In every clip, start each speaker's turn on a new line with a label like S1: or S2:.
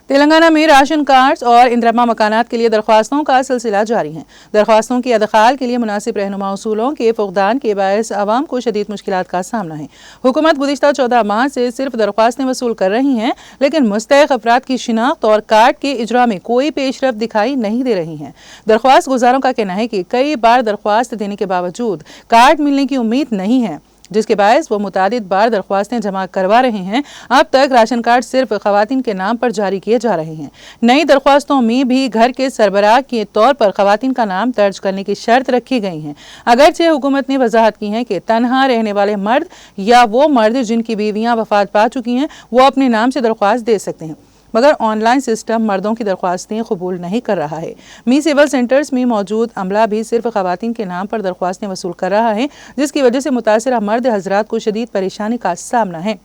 S1: तेलंगाना में ration cards और इंदिरा मकानात के लिए दरख्वास्तों का सिलसिला जारी है। दरख्वास्तों की अदखाल के लिए मुनासिब रहनुमा उसूलों के फुकदान के बायस आवाम को शदीद मुश्किलात का सामना है। हुकूमत गुज़िश्ता 14 माह से सिर्फ दरख्वास्तें वसूल कर रही हैं, लेकिन मुस्तहिक़ अफराद की शिनाख्त और कार्ड के इजरा में कोई पेशरफ्त दिखाई नहीं दे रही है। दरख्वास्त गुजारों का कहना है कि कई बार दरख्वास्त देने के बावजूद कार्ड मिलने की उम्मीद नहीं है, जिसके बायस वो मुतादिद बार दरख्वास्तें जमा करवा रहे हैं। अब तक राशन कार्ड सिर्फ खवातीन के नाम पर जारी किए जा रहे हैं। नई दरख्वास्तों में भी घर के सरबराह के तौर पर खवातीन का नाम दर्ज करने की शर्त रखी गई है। अगरचे हुकूमत ने वजाहत की है कि तनहा रहने वाले मर्द या वो मर्द जिनकी बीवियां वफात पा चुकी हैं वो अपने नाम से दरख्वास्त दे सकते हैं, मगर ऑनलाइन सिस्टम मर्दों की दरख्वास्तें कबूल नहीं कर रहा है। मी सिविल सेंटर्स में मौजूद अमला भी सिर्फ खवातीन के नाम पर दरख्वास्तें वसूल कर रहा है, जिसकी वजह से मुतासरा मर्द हजरात को शदीद परेशानी का सामना है।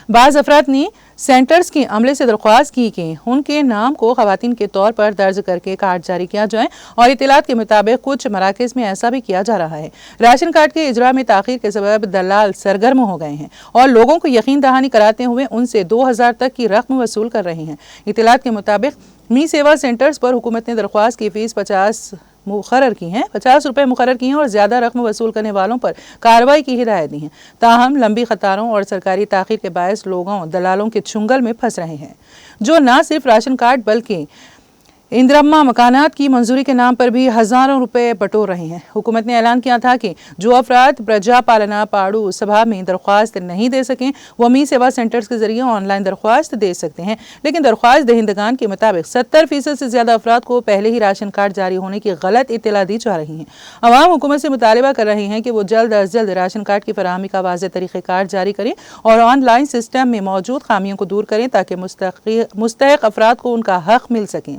S1: बाज़ अफराद ने सेंटर्स के अमले से दरख्वास्त की कि उनके नाम को खवातीन के तौर पर दर्ज करके कार्ड जारी किया जाए, और इत्तलात के मुताबिक कुछ मराकज़ में ऐसा भी किया जा रहा है। राशन कार्ड के इजरा में ताख़ीर के सबब दलाल सरगर्म हो गए हैं और लोगों को यकीन दहानी कराते हुए उनसे 2000 तक की रकम वसूल कर रहे हैं। इत्तलात के मुताबिक मी सेवा सेंटर्स पर हुकूमत ने दरख्वास्त की फ़ीस 50 रुपये मुकर्रर की हैं और ज़्यादा रकम वसूल करने वालों पर कार्रवाई की हिदायत दी है। ताहम लंबी कतारों और सरकारी ताख़ीर के बायस लोगों दलालों के चुंगल में फंस रहे हैं, जो न सिर्फ राशन कार्ड बल्कि इंदिरा मकानात की मंजूरी के नाम पर भी हज़ारों रुपए बटोर रहे हैं। हुकूमत ने ऐलान किया था कि जो अफराद प्रजा पालना पाड़ू सभा में दरख्वास्त नहीं दे सकें वो मी सेवा सेंटर्स के जरिए ऑनलाइन दरख्वास्त दे सकते हैं, लेकिन दरख्वास्त दहिंदगान के मुताबिक 70% से ज़्यादा अफराद को पहले ही राशन कार्ड जारी होने की गलत इत्तला दी जा रही है। अवाम हुकूमत से मुतालबा कर रहे हैं कि वो जल्द अज जल्द राशन कार्ड की फराहमी का वाज़ेह तरीक़ेकार जारी करें और ऑनलाइन सिस्टम में मौजूद खामियों को दूर करें, ताकि मुस्तहिक़ अफराद को उनका हक़ मिल सकें।